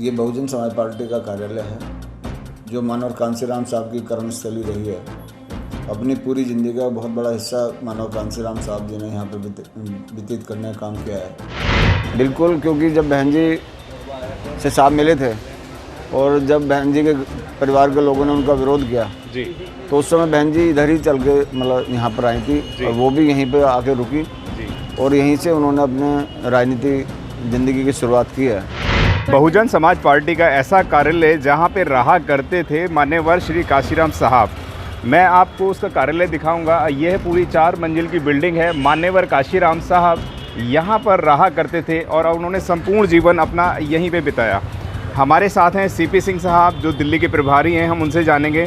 ये बहुजन समाज पार्टी का कार्यालय है जो मानव कांसीराम साहब की कर्मस्थली रही है। अपनी पूरी ज़िंदगी का बहुत बड़ा हिस्सा मानव कांसीराम साहब जी ने यहाँ पे व्यतीत करने का काम किया है। बिल्कुल, क्योंकि जब बहन जी से साहब मिले थे और जब बहन जी के परिवार के लोगों ने उनका विरोध किया जी, तो उस समय बहन जी इधर ही चल के मतलब यहाँ पर आई थी और वो भी यहीं पे आके रुकी और यहीं से उन्होंने अपने राजनीतिक ज़िंदगी की शुरुआत की है। बहुजन समाज पार्टी का ऐसा कार्यालय जहां पे रहा करते थे मान्यवर श्री काशीराम साहब। मैं आपको उसका कार्यालय दिखाऊंगा। यह पूरी 4 मंजिल की बिल्डिंग है। मान्यवर काशीराम साहब यहां पर रहा करते थे और उन्होंने संपूर्ण जीवन अपना यहीं पे बिताया। हमारे साथ हैं सीपी सिंह साहब जो दिल्ली के प्रभारी हैं, हम उनसे जानेंगे।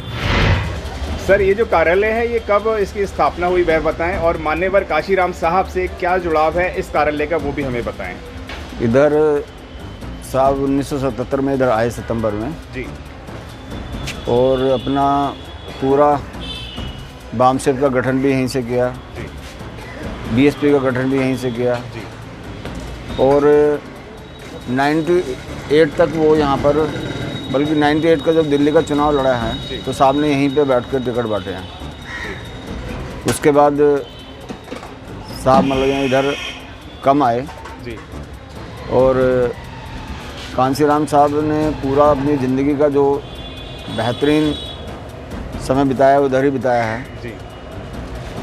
सर, ये जो कार्यालय है ये कब इसकी स्थापना हुई वह बताएं और मान्यवर काशीराम साहब से क्या जुड़ाव है इस कार्यालय का वो भी हमें बताएं। इधर साहब 1977 में इधर आए सितंबर में जी, और अपना पूरा बामसेट का गठन भी यहीं से किया, बीएसपी का गठन भी यहीं से किया और 98 तक वो यहाँ पर, बल्कि 98 का जब दिल्ली का चुनाव लड़ा है तो साहब ने यहीं पे बैठ कर टिकट बांटे हैं। उसके बाद साहब मतलब इधर कम आए जी, और कांसीराम साहब ने पूरा अपनी ज़िंदगी का जो बेहतरीन समय बिताया उधर ही बिताया है जी,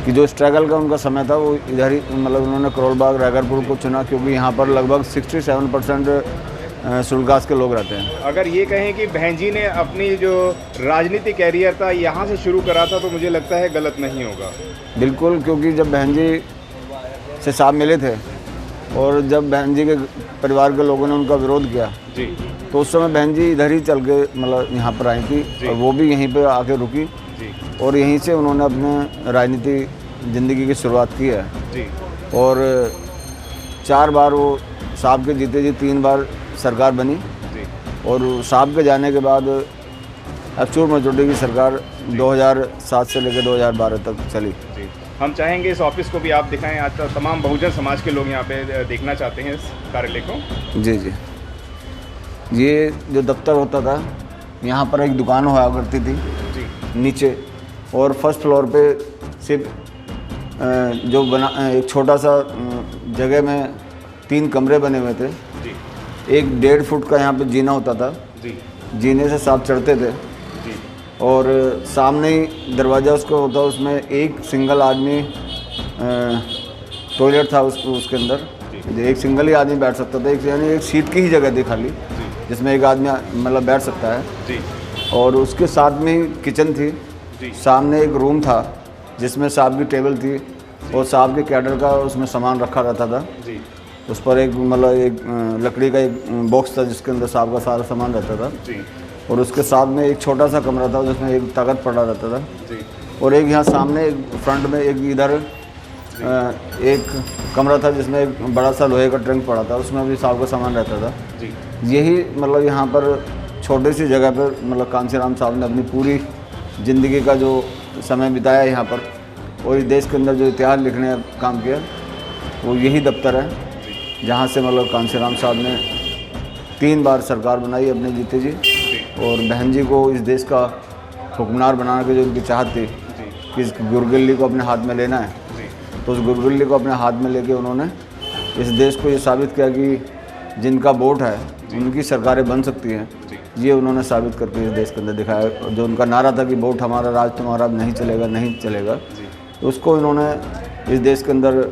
कि जो स्ट्रगल का उनका समय था वो इधर ही मतलब उन्होंने करोल बाग रैगरपुर को चुना, क्योंकि यहाँ पर लगभग 67% शुल्कास के लोग रहते हैं। अगर ये कहें कि बहन जी ने अपनी जो राजनीतिक कैरियर था यहाँ से शुरू करा था तो मुझे लगता है गलत नहीं होगा। बिल्कुल, क्योंकि जब बहन जी से साहब मिले थे और जब बहन जी के परिवार के लोगों ने उनका विरोध किया जी, तो उस समय बहन जी इधर ही चल के मतलब यहाँ पर आई थी और वो भी यहीं पे आके रुकी जी, और यहीं से उन्होंने अपने राजनीतिक ज़िंदगी की शुरुआत की है। जी, और 4 बार वो साहब के जीते जी 3 बार सरकार बनी जी, और साहब के जाने के बाद एक्चुअल मेजोरिटी की सरकार 2007 से लेकर 2012 तक चली। जी। हम चाहेंगे इस ऑफिस को भी आप दिखाएं। आज तमाम बहुजन समाज के लोग यहाँ पे देखना चाहते हैं इस कार्यालय को। जी जी, ये जो दफ्तर होता था यहाँ पर एक दुकान हुआ करती थी जी, नीचे, और फर्स्ट फ्लोर पे सिर्फ जो बना एक छोटा सा जगह में 3 कमरे बने हुए थे। जी, एक 1.5 फुट का यहाँ पे जीना होता था, जी, जीने से साहब चढ़ते थे जी, और सामने ही दरवाज़ा उसका होता, उसमें एक सिंगल आदमी टॉयलेट था उसके अंदर, एक सिंगल ही आदमी बैठ सकता था। एक यानी एक सीट की ही जगह थी खाली जिसमें एक आदमी मतलब बैठ सकता है जी, और उसके साथ में ही किचन थी। जी, सामने एक रूम था जिसमें साहब की टेबल थी और साहब के कैडर का उसमें सामान रखा रहता था। जी, उस पर एक मतलब एक लकड़ी का एक बॉक्स था जिसके अंदर साहब का सारा सामान रहता था जी, और उसके साथ में एक छोटा सा कमरा था जिसमें एक तख्त पड़ा रहता था जी, और एक यहाँ सामने एक फ्रंट में एक इधर एक कमरा था जिसमें एक बड़ा सा लोहे का ट्रंक पड़ा था, उसमें भी साहब का सामान रहता था। जी, यही मतलब यहाँ पर छोटी सी जगह पर मतलब कांसीराम साहब ने अपनी पूरी ज़िंदगी का जो समय बिताया यहाँ पर और इस देश के अंदर जो इतिहास लिखने का काम किया वो यही दफ्तर है जहाँ से मतलब कांसीराम साहब ने 3 बार सरकार बनाई अपने जीते जी और बहन जी को इस देश का हुक्मरान बनाने की जो उनकी चाहत थी कि इस गुरगिल्ली को अपने हाथ में लेना है, तो उस गुरगिल्ली को अपने हाथ में लेके उन्होंने इस देश को ये साबित किया कि जिनका वोट है उनकी सरकारें बन सकती हैं। ये उन्होंने साबित करके इस देश के अंदर दिखाया। जो उनका नारा था कि वोट हमारा, राज तुम्हारा, नहीं चलेगा, नहीं चलेगा, तो उसको इन्होंने इस देश के अंदर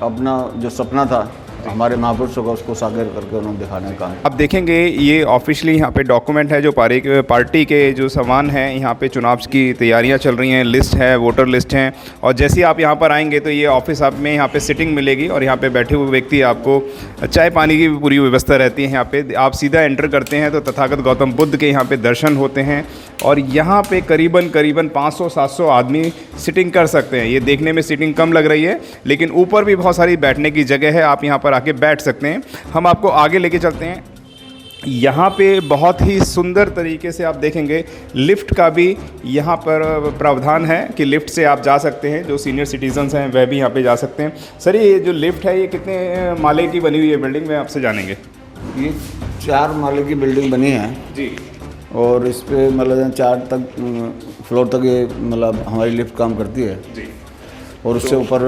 अपना जो सपना था हमारे महापुरुषों का उसको साकार करके उन्होंने दिखाने का। अब देखेंगे ये ऑफिशियली यहाँ पे डॉक्यूमेंट है जो पार्टी के जो सामान हैं, यहाँ पे चुनाव की तैयारियाँ चल रही हैं, लिस्ट है, वोटर लिस्ट हैं और जैसे ही आप यहाँ पर आएंगे तो ये ऑफिस आप में यहाँ पे सिटिंग मिलेगी और यहाँ पे बैठे हुए व्यक्ति आपको चाय पानी की भी पूरी व्यवस्था रहती है। यहाँ पे आप सीधा एंटर करते हैं तो तथागत गौतम बुद्ध के यहाँ पे दर्शन होते हैं और यहाँ पे करीबन 500-700 आदमी सिटिंग कर सकते हैं। ये देखने में सिटिंग कम लग रही है लेकिन ऊपर भी बहुत सारी बैठने की जगह है, आप यहाँ पर आके बैठ सकते हैं। हम आपको आगे लेके चलते हैं। यहाँ पे बहुत ही सुंदर तरीके से आप देखेंगे लिफ्ट का भी यहाँ पर प्रावधान है कि लिफ्ट से आप जा सकते हैं, जो सीनियर सिटीजन्स हैं वह भी यहाँ पे जा सकते हैं। सर, ये जो लिफ्ट है ये कितने माले की बनी हुई है बिल्डिंग में आपसे जानेंगे? ये 4 माले की बिल्डिंग बनी है जी और इस पे मतलब 4 फ्लोर तक ये मतलब हमारी लिफ्ट काम करती है। जी और उससे ऊपर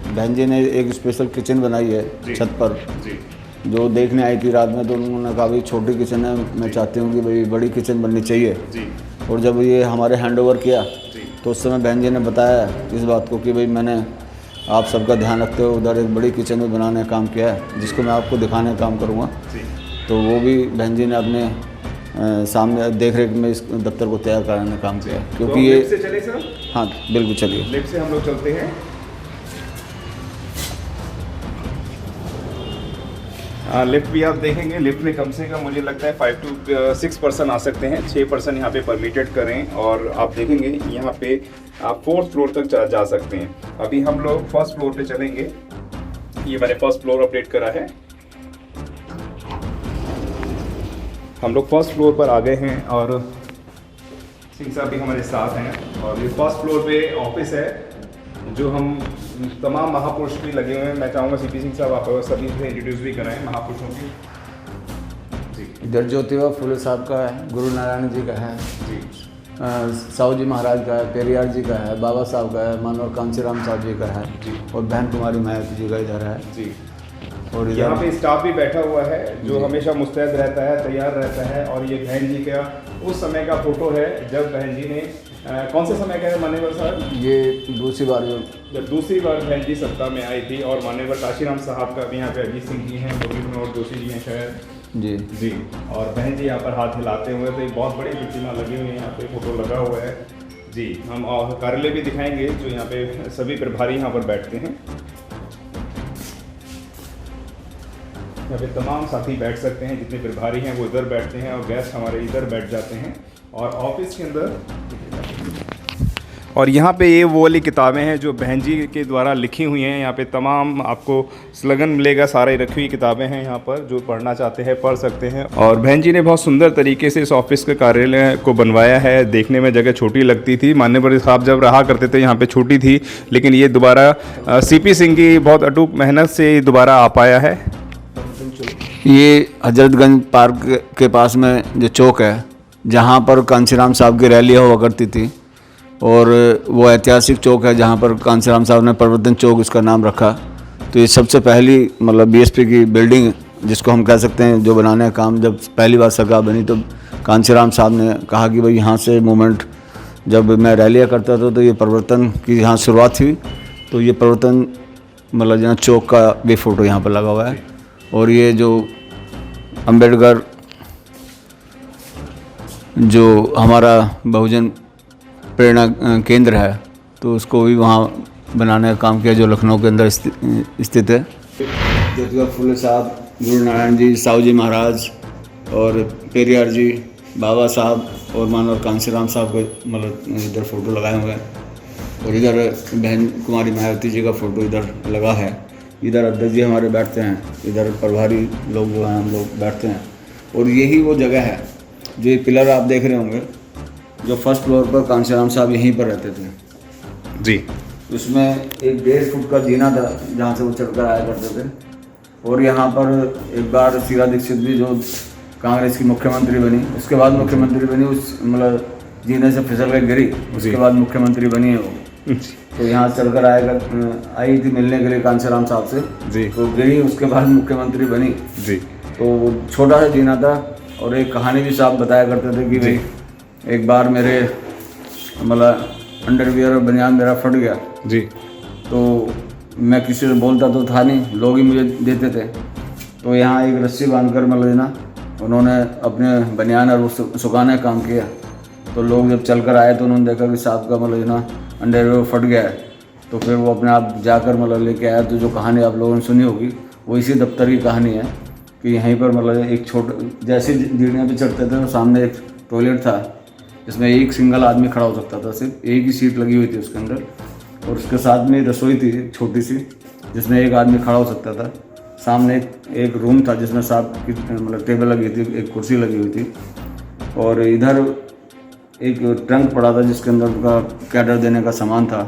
बहन जी ने एक स्पेशल किचन बनाई है छत पर, जी जो देखने आई थी रात में, तो उन्होंने कहा भाई छोटी किचन है, मैं चाहती हूँ कि भाई बड़ी किचन बननी चाहिए। जी और जब ये हमारे हैंडओवर किया जी तो उस समय बहन जी ने बताया इस बात को कि भाई मैंने आप सबका ध्यान रखते हुए उधर एक बड़ी किचन में बनाने का काम किया है, जिसको मैं आपको दिखाने का काम करूँगा। जी तो वो भी बहन जी ने अपने सामने देख रेख में इस दफ्तर को तैयार कराने का काम किया है, तो क्योंकि हम ये लिफ्ट से चले सर, हाँ बिल्कुल चलिए। लिफ्ट से हम लोग चलते हैं। लिफ्ट भी आप देखेंगे, लिफ्ट में कम से कम मुझे लगता है 5 to 6 पर्सन आ सकते हैं, 6 पर्सन यहाँ पे परमिटेड करें। और आप देखेंगे यहाँ पे आप 4th फ्लोर तक जा सकते हैं। अभी हम लोग 1st फ्लोर पे चलेंगे। ये मैंने 1st फ्लोर अपडेट करा है। हम लोग 1st फ्लोर पर आ गए हैं और सिंह साहब भी हमारे साथ हैं। और ये 1st फ्लोर पे ऑफिस है, जो हम तमाम महापुरुष भी लगे हुए हैं। मैं चाहूँगा सीपी सिंह साहब आप सभी से इंट्रोड्यूस भी कराएं महापुरुषों की। जी इधर ज्योतिबा फुले साहब का है, गुरु नारायण जी का है, जी साहू जी महाराज का है, पेरियार जी का है, बाबा साहब का है, मानव कांसीराम साहब जी का है जी और बहन कुमारी मायावती जी का इधर है। जी। और यहाँ इधर पे स्टाफ भी बैठा हुआ है जो जी। हमेशा मुस्तैद रहता है, तैयार रहता है। और ये बहन जी का उस समय का फोटो है जब बहन जी ने कौन से समय का है मान्यवर साहब? ये दूसरी बार जो जब दूसरी बार बहन जी सत्ता में आई थी। और मान्यवर काशीराम साहब का भी यहाँ पे अजीत सिंह जी हैं, मुरली मनोहर जोशी जी हैं शायद जी जी। और बहन जी यहाँ पर हाथ हिलाते हुए, तो एक बहुत बड़ी प्रतिमा लगी हुई है यहाँ पे, फोटो लगा हुआ है जी। हम कार्यालय भी दिखाएंगे जो यहाँ पे सभी प्रभारी यहाँ पर बैठते हैं। यहाँ पे तमाम साथी बैठ सकते हैं, जितने प्रभारी हैं वो इधर बैठते हैं और गेस्ट हमारे इधर बैठ जाते हैं। और ऑफिस के अंदर और यहाँ पे ये वो वाली किताबें हैं जो बहन जी के द्वारा लिखी हुई हैं। यहाँ पे तमाम आपको स्लोगन मिलेगा, सारी रखी हुई किताबें हैं यहाँ पर, जो पढ़ना चाहते हैं पढ़ सकते हैं। और बहन जी ने बहुत सुंदर तरीके से इस ऑफिस के कार्यालय को बनवाया है। देखने में जगह छोटी लगती थी, मान्यवर साहब जब रहा करते थे यहाँ पे छोटी थी, लेकिन ये दोबारा सीपी सिंह की बहुत अटूट मेहनत से दोबारा आ पाया है। ये हजरतगंज पार्क के पास में जो चौक है, जहाँ पर कांसीराम साहब की रैली हुआ करती थी, और वो ऐतिहासिक चौक है जहाँ पर कांसीराम साहब ने परिवर्तन चौक इसका नाम रखा। तो ये सबसे पहली मतलब बीएसपी की बिल्डिंग जिसको हम कह सकते हैं जो बनाने का काम जब पहली बार सरकार बनी, तो कांसीराम साहब ने कहा कि भाई यहाँ से मूवमेंट, जब मैं रैलियाँ करता था तो ये परिवर्तन की यहाँ शुरुआत हुई। तो ये परिवर्तन मतलब जहाँ चौक का भी फ़ोटो यहाँ पर लगा हुआ है। और ये जो अंबेडकर जो हमारा बहुजन प्रेरणा केंद्र है, तो उसको भी वहाँ बनाने का काम किया, जो लखनऊ के अंदर स्थित है। ज्योतिबा फुले साहब, गुरु नारायण जी, साहू जी महाराज और पेरियार जी, बाबा साहब और मानव कांसीराम साहब के मतलब इधर फ़ोटो लगाए हुए हैं। और इधर बहन कुमारी मायावती जी का फ़ोटो इधर लगा है। इधर अध्यक्ष जी हमारे बैठते हैं, इधर प्रभारी लोग जो हैं हम लोग बैठते हैं। और यही वो जगह है जो ये पिलर आप देख रहे होंगे, जो 1st फ्लोर पर कांसीराम साहब यहीं पर रहते थे जी। उसमें एक 1.5 फुट का जीना था जहाँ से वो चढ़कर आया करते थे। और यहाँ पर एक बार शीला दीक्षित भी जो कांग्रेस की मुख्यमंत्री बनी, उसके बाद मुख्यमंत्री बनी, उस मतलब जीने से फिसल कर गिरी, उसके बाद मुख्यमंत्री बनी है वो। तो यहाँ चढ़कर आई थी मिलने के लिए कांसीराम साहब से जी। तो गिरी, उसके बाद मुख्यमंत्री बनी जी। तो छोटा सा जीना था। और एक कहानी भी साहब बताया करते थे कि भाई एक बार मेरे मतलब अंडरवियर और बनियान मेरा फट गया जी। तो मैं किसी से बोलता तो था नहीं, लोग ही मुझे देते थे। तो यहाँ एक रस्सी बांधकर मतलब ना उन्होंने अपने बनियान और वो सुखाने का काम किया। तो लोग जब चलकर आए तो उन्होंने देखा कि साहब का मतलब ना अंडरवियर फट गया है। तो फिर वो अपने आप जाकर मतलब लेके आया। तो जो कहानी आप लोगों ने सुनी होगी वो इसी दफ्तर की कहानी है कि यहीं पर मतलब एक छोटा जैसे सीढ़ियों पे चढ़ते थे तो सामने एक टॉयलेट था जिसमें एक सिंगल आदमी खड़ा हो सकता था, सिर्फ एक ही सीट लगी हुई थी उसके अंदर। और उसके साथ में रसोई थी छोटी सी जिसमें एक आदमी खड़ा हो सकता था। सामने एक रूम था जिसमें साहब की मतलब टेबल लगी थी, एक कुर्सी लगी हुई थी। और इधर एक ट्रंक पड़ा था जिसके अंदर उनका कैडर देने का सामान था।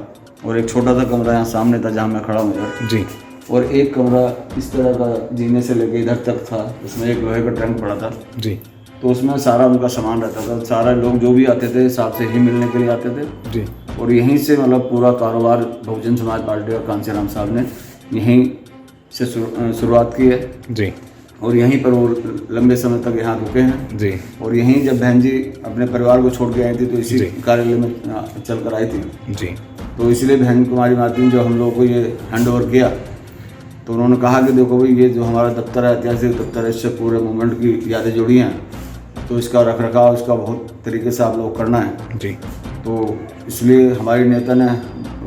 और एक छोटा सा कमरा यहाँ सामने था जहाँ मैं खड़ा हूँ इधर जी। और एक कमरा इस तरह का जीने से लेके इधर तक था, उसमें एक लोहे का ट्रंक पड़ा था। जी तो उसमें सारा उनका सामान रहता था। सारा लोग जो भी आते थे साहब से ही मिलने के लिए आते थे। जी और यहीं से मतलब पूरा कारोबार बहुजन समाज पार्टी और कांसीराम साहब ने यहीं से शुरुआत की है जी और यहीं पर वो लंबे समय तक यहाँ रुके हैं। जी और यहीं जब बहन जी अपने परिवार को छोड़ के आई थी तो इसी जी। कार्यालय में चल कर आई थी। जी तो इसलिए बहन कुमारी माती ने जो हम लोगों को ये हैंड ओवर किया तो उन्होंने कहा कि देखो भाई ये जो हमारा दफ्तर है, ऐतिहासिक दफ्तर है, इससे पूरे मूवमेंट की यादें जुड़ी हैं, तो इसका रख रखाव इसका बहुत तरीके से आप लोग करना है। जी तो इसलिए हमारी नेता ने,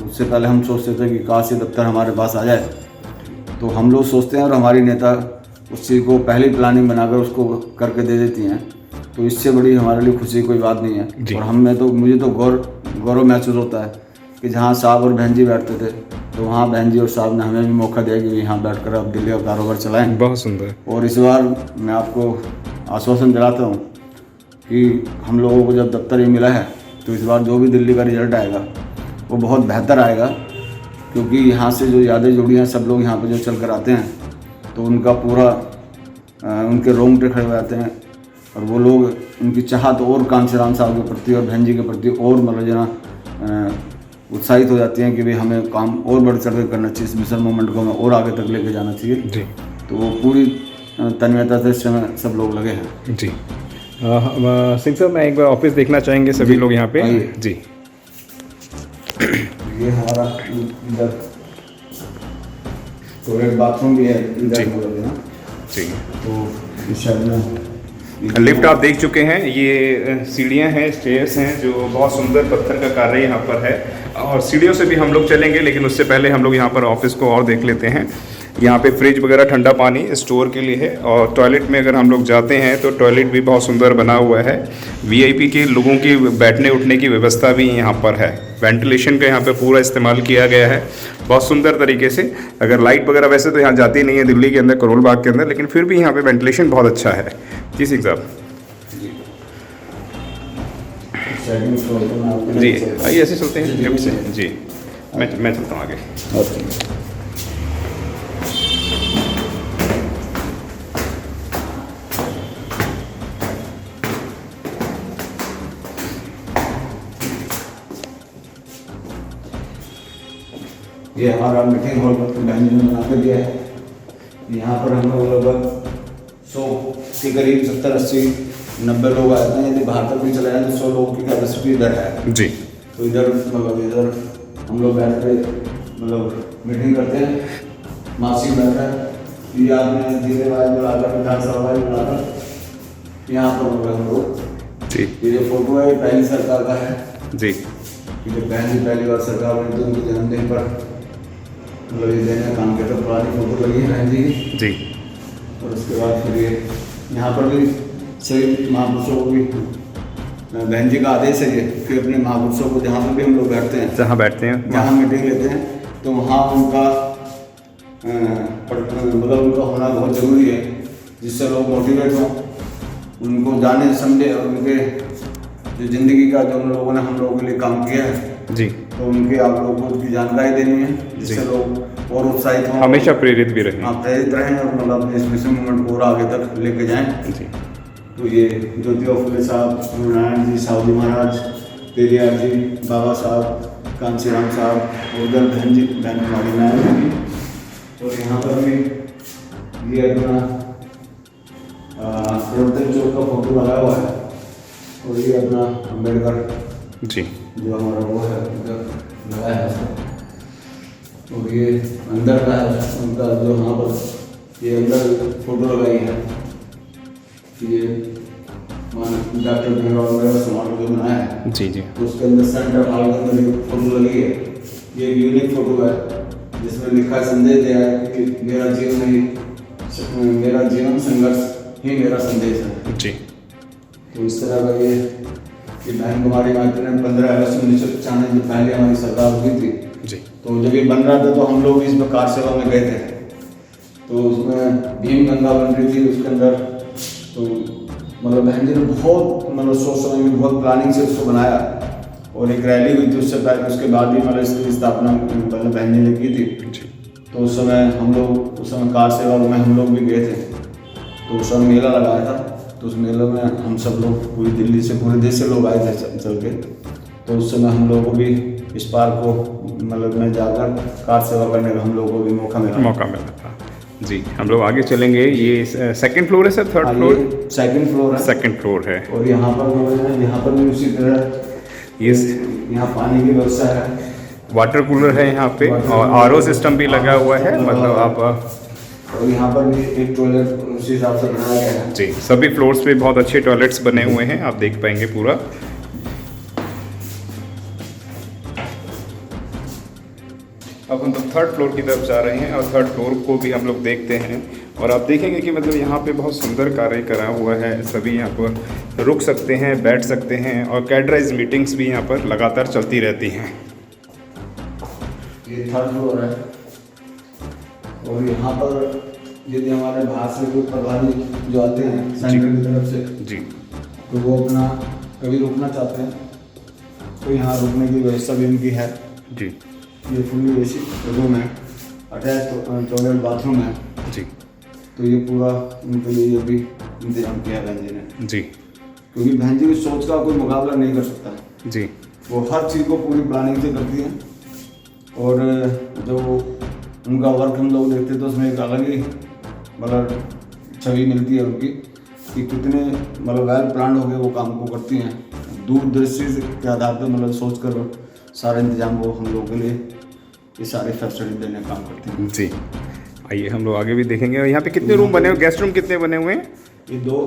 उससे पहले हम सोचते थे कि काश ये दफ्तर हमारे पास आ जाए, तो हम लोग सोचते हैं और हमारी नेता उस चीज़ को पहले प्लानिंग बनाकर उसको करके दे देती हैं। तो इससे बड़ी हमारे लिए खुशी कोई बात नहीं है। और मुझे तो गौरव महसूस होता है कि जहाँ साहब और बहन जी बैठते थे तो वहाँ बहन जी और साहब ने हमें भी मौका दिया कि यहाँ बैठकर अब दिल्ली का कारोबार चलाएं। बहुत सुंदर। और इस बार मैं आपको आश्वासन दिलाता हूँ कि हम लोगों को जब दफ्तर ही मिला है तो इस बार जो भी दिल्ली का रिजल्ट आएगा वो बहुत बेहतर आएगा, क्योंकि यहाँ से जो यादें जुड़ी हैं, सब लोग यहाँ पर जो चल कर आते हैं तो उनका पूरा उनके रोंगटे खड़े हो जाते हैं और वो लोग उनकी चाहत और कांसीराम साहब के प्रति और बहन जी के प्रति और मतलब जना उत्साहित हो जाती हैं कि भाई हमें काम और बढ़ चढ़ कर करना चाहिए, इस मिशन मूवमेंट को हमें और आगे तक लेके जाना चाहिए। जी तो वो पूरी तन्मयता से इस समय सब लोग लगे हैं। जी सिंह साहब, मैं एक बार ऑफिस देखना चाहेंगे सभी लोग यहाँ पे। जी ये हमारा इधर टॉयलेट बाथरूम भी है इधर ना। जी तो इस साइड में लिफ्ट आप देख चुके हैं, ये सीढ़ियाँ हैं, स्टेयर्स हैं, जो बहुत सुंदर पत्थर का कार्य यहाँ पर है और सीढ़ियों से भी हम लोग चलेंगे, लेकिन उससे पहले हम लोग यहाँ पर ऑफिस को और देख लेते हैं। यहाँ पे फ्रिज वगैरह ठंडा पानी स्टोर के लिए है और टॉयलेट में अगर हम लोग जाते हैं तो टॉयलेट भी बहुत सुंदर बना हुआ है। वीआईपी के लोगों की बैठने उठने की व्यवस्था भी यहाँ पर है। वेंटिलेशन का यहाँ पे पूरा इस्तेमाल किया गया है बहुत सुंदर तरीके से। अगर लाइट वगैरह वैसे तो यहाँ जाती नहीं है दिल्ली के अंदर, करोल बाग के अंदर, लेकिन फिर भी यहाँ पे वेंटिलेशन बहुत अच्छा है। जी सिंह साहब। जी आइए ऐसे चलते हैं लिफ्ट से। जी मैं चलता हूँ आगे। ये हमारा मीटिंग हॉल बहन जी ने बना के दिया है। यहाँ पर हम लोग लगभग 100 के करीब 70-80-90 लोग आते हैं। यदि बाहर तक भी चले जाए तो 100 लोगों की कैपेसिटी इधर है। जी तो इधर हम लोग बैठ के मतलब मीटिंग करते हैं। मासिक बैठक ये आपने जिले वाइज बुलाकर, विधानसभा वाइज बुलाकर यहाँ पर हम लोग। जी ये जो फोटो है पहली सरकार का है। जी कि जब बहन जी पहली बार सरकार बनी तो उनके जन्मदिन पर मतलब ये देने का काम किया था। पुरानी फोटो लगी है बहन जी की। जी और उसके बाद फिर ये यहाँ पर भी सभी महापुरुषों को भी बहन जी का आदेश है ये कि अपने महापुरुषों को जहाँ पर भी हम लोग बैठते हैं, जहाँ बैठते हैं, जहाँ मीटिंग लेते हैं, तो वहाँ उनका मतलब उनका होना बहुत ज़रूरी है, जिससे लोग मोटिवेट हों, उनको जाने समझे और उनके जो ज़िंदगी का जो उन लोगों ने हम लोगों के लिए काम किया है जी, तो उनके आप लोगों को उसकी जानकारी देनी है, जिससे लोग और उत्साहित हों, हमेशा प्रेरित भी रहें। हाँ प्रेरित रहें और मतलब इस मिशन मूवमेंट को और आगे तक लेके जाएं। जी तो ये ज्योतिबा फुले साहब, गुरु नारायण जी, साहू जी महाराज, पेरियार जी, बाबा साहब, कांसीराम साहब, उधर बहन जी, बहन कुमारी नारायण जी, और यहाँ पर भी ये अपना प्रवर्तन चौक का फोटो लगा हुआ है और ये अपना अम्बेडकर जी जो हमारा वो है उधर लगाया है। और ये अंदर का है उनका जो वहाँ पर ये अंदर फोटो लगाई है। ये डॉक्टर भीमराव अम्बेडकर समारोह जो बनाया है जी जी, तो उसके अंदर सेंटर हॉल के अंदर एक फोटो लगी है। ये एक यूनिक फोटो है जिसमें लिखा संदेश दिया है कि मेरा जीवन संघर्ष ही मेरा संदेश है। जी तो इस तरह का ये कि बहन कुमारी माती ने 15 अगस्त 1995 जब पहले हमारी सरकार हुई थी जी, तो जब ये बन रहा था तो हम लोग इस कार सेवा में गए थे। तो उसमें भीम गंगा बन रही थी उसके अंदर, तो मतलब बहन जी ने बहुत मतलब सोच समझ में बहुत प्लानिंग से उसको बनाया और एक रैली हुई थी उससे पहले, उसके बाद भी मतलब इसकी स्थापना मतलब बहन जी ने की थी। तो उस समय हम लोग उस समय कार सेवा में हम लोग भी गए थे। तो उस समय मेला लगाया था, तो उस मेले में हम सब लोग पूरी दिल्ली से, पूरे देश से लोग आए थे चल के। तो उस समय हम लोगों को भी इस पार्क को मतलब में जाकर कार सेवा करने का हम लोगों को भी मौका मिला था। जी, हम लोग आगे चलेंगे। ये सेकंड फ्लोर है sir, third floor? Second floor है। सेकंड फ्लोर है। और यहाँ पर भी उसी तरह ये यहाँ पानी की व्यवस्था है, वाटर कूलर है यहाँ पे, और आरओ सिस्टम भी लगा हुआ है। मतलब आप और यहाँ पर भी एक टॉयलेट उसी हिसाब से बनाया गया है। जी, सभी फ्लोर्स पे बहुत अच्छे टॉयलेट्स बने हुए हैं, आप देख पाएंगे पूरा। अब हम लोग थर्ड फ्लोर की तरफ जा रहे हैं और थर्ड फ्लोर को भी हम लोग देखते हैं और आप देखेंगे कि मतलब यहाँ पे बहुत सुंदर कार्य करा हुआ है। सभी यहाँ पर रुक सकते हैं, बैठ सकते हैं और कैटराइज मीटिंग्स भी यहाँ पर लगातार चलती रहती हैं। ये थर्ड फ्लोर है और यहाँ पर यदि हमारे बाहर से कोई प्रवासी जो आते हैं सेंटर की तरफ से जी, तो वो अपना कभी रुकना चाहते हैं तो यहाँ रुकने की व्यवस्था भी उनकी है जी। ये फुल्ली एसी रूम है, अटैच टॉयलेट बाथरूम है जी। तो ये पूरा उनके लिए ये भी इंतजाम किया बहन जी ने जी, क्योंकि बहन जी की सोच का कोई मुकाबला नहीं कर सकता जी। वो हर चीज़ को पूरी प्लानिंग से करती हैं और जो उनका वर्क हम लोग देखते तो उसमें एक अलग ही मतलब छवि मिलती है उनकी कि कितने मतलब वेल प्लान हो गए वो काम को करती हैं, दूरदर्शी के आधार पर मतलब सोच कर सारे इंतजाम वो हम लोगों के लिए ये सारे फैसिलिटी देने का काम करते हैं। जी, आइए हम लोग आगे भी देखेंगे। और यहाँ पे कितने रूम बने हुए, गेस्ट रूम कितने बने हुए हैं? ये 2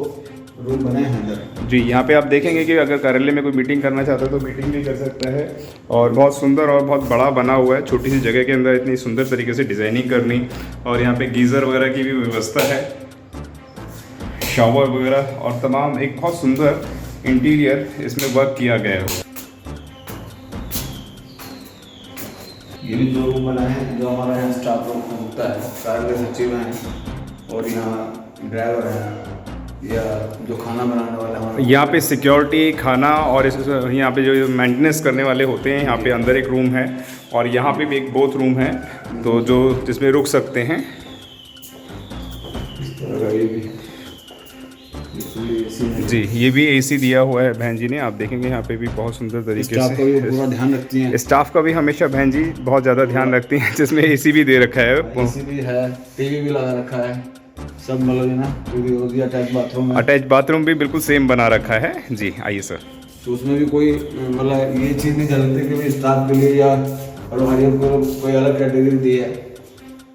रूम बने हैं इधर। जी, यहाँ पे आप देखेंगे कि अगर कार्यालय में कोई मीटिंग करना चाहता है तो मीटिंग भी कर सकता है और बहुत सुंदर और बहुत बड़ा बना हुआ है। छोटी सी जगह के अंदर इतनी सुंदर तरीके से डिज़ाइनिंग करनी, और यहाँ पे गीज़र वगैरह की भी व्यवस्था है, शावर वगैरह और तमाम एक बहुत सुंदर इंटीरियर इसमें वर्क किया गया है। ये भी 2 रूम बनाए हैं जो हमारा यहाँ स्टाफ रूम होता है, कार्यालय सचिव हैं और यहाँ ड्राइवर हैं या जो खाना बनाने वाले हमारे यहाँ पे सिक्योरिटी, खाना और यहाँ पे जो मेंटेनेंस करने वाले होते हैं। यहाँ पे अंदर एक रूम है और यहाँ पे भी एक बोथ रूम है तो जो जिसमें रुक सकते हैं। ये भी जी, ये भी एसी दिया हुआ है बहन जी ने, आप देखेंगे यहाँ पे भी बहुत सुंदर तरीके स्टाफ का भी पूरा ध्यान रखती हैं। स्टाफ का भी हमेशा बहन जी बहुत ज़्यादा ध्यान रखती हैं, जिसमें एसी भी दे रखा है, एसी भी है, टीवी भी लगा रखा है, सब मतलब है ना पूरी अटैच बाथरूम है। अटैच बाथरूम भी बिल्कुल सेम बना रखा है। जी, आइए सर। तो उसमें भी कोई मतलब ये चीज़ नहीं झलकती कि स्टाफ के लिए या कर्मचारियों को कोई अलग कैटेगरी दी है।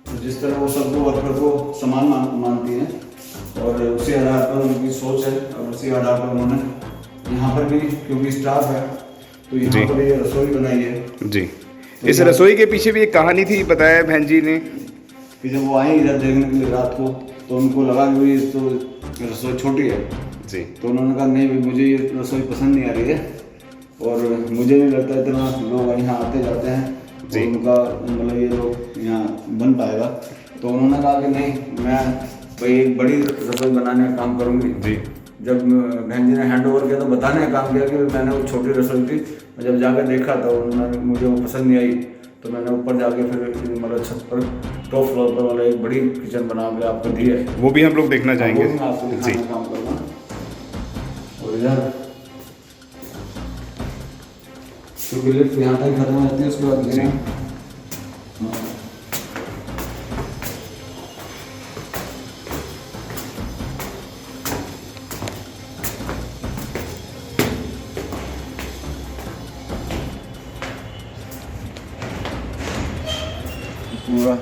तो जिस तरह वो सबको वर्कर को समान मानती हैं और उसी आधार पर उनकी सोच है और उसी आधार पर उन्होंने यहाँ पर भी क्योंकि स्टाफ है तो यहाँ पर ये रसोई बनाई है। जी, तो इस रसोई के पीछे भी एक कहानी थी, बताया बहन जी ने कि जब वो आए इधर देखने के लिए रात को तो उनको लगा कि तो रसोई छोटी है जी, तो उन्होंने कहा नहीं भाई मुझे ये रसोई पसंद नहीं आ रही है और मुझे नहीं लगता इतना लोग यहाँ आते जाते हैं जी, उनका मतलब ये लोग यहाँ बन पाएगा। तो उन्होंने कहा कि नहीं मैं भाई एक बड़ी रसोई बनाने का काम करूँगी जी। जब बहन जी ने हैंड ओवर किया तो बताने का काम किया कि मैंने वो छोटी रसोई थी, जब जाकर देखा तो उन्होंने मुझे वो पसंद नहीं आई तो मैंने ऊपर जाके फिर मतलब छत पर टॉप फ्लोर पर वाला एक बड़ी किचन बना के आपको दी है, वो भी हम लोग देखना चाहेंगे जी। काम करूँगा और इधर क्योंकि लिफ्ट यहाँ तक खत्म हो जाती है उसके बाद पूरा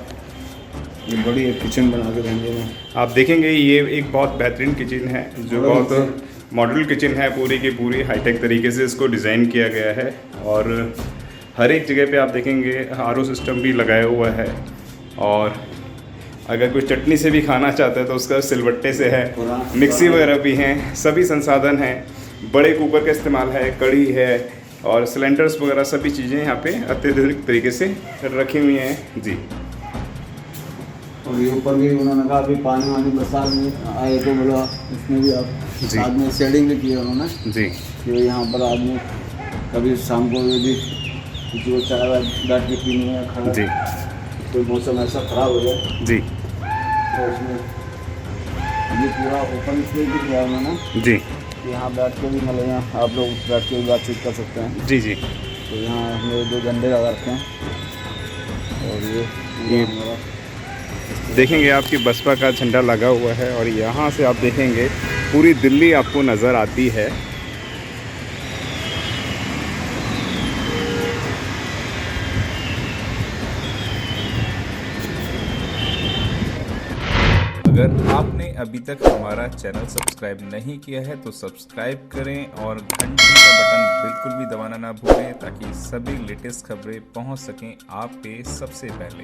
ये बड़ी एक किचन बना के बहन जी ने। आप देखेंगे ये एक बहुत बेहतरीन किचन है जो बहुत मॉडल किचन है, पूरी की पूरी हाईटेक तरीके से इसको डिज़ाइन किया गया है और हर एक जगह पे आप देखेंगे आरओ सिस्टम भी लगाया हुआ है और अगर कोई चटनी से भी खाना चाहता है तो उसका सिलबट्टे से है, मिक्सी वगैरह भी हैं, सभी संसाधन हैं, बड़े कुकर का इस्तेमाल है, कड़ी है और सिलेंडर्स वगैरह सभी चीज़ें यहाँ पे अत्यधिक तरीके से रखी हुई हैं जी। और ये ऊपर भी उन्होंने कहा अभी पानी वानी बरसात में आए तो बोला उसमें भी आप साथ में शेडिंग भी की है उन्होंने जी कि यहाँ पर आदमी कभी शाम को यदि किसी को चाय बैठ के पीनी है खड़ा जी कोई मौसम ऐसा ख़राब हो जाए जी तो उसमें ये पूरा ओपन स्पेस भी दिया है उन्होंने जी कि यहाँ बैठ के भी मतलब यहाँ आप लोग बैठ के भी बातचीत कर सकते हैं। जी जी। तो यहाँ हमने 2 झंडे लगा रखे हैं और ये हमारा देखेंगे आपकी बसपा का झंडा लगा हुआ है और यहाँ से आप देखेंगे पूरी दिल्ली आपको नज़र आती है। अगर आपने अभी तक हमारा चैनल सब्सक्राइब नहीं किया है तो सब्सक्राइब करें और घंटी का बटन बिल्कुल भी दबाना ना भूलें ताकि सभी लेटेस्ट खबरें पहुंच सकें आप पे सबसे पहले।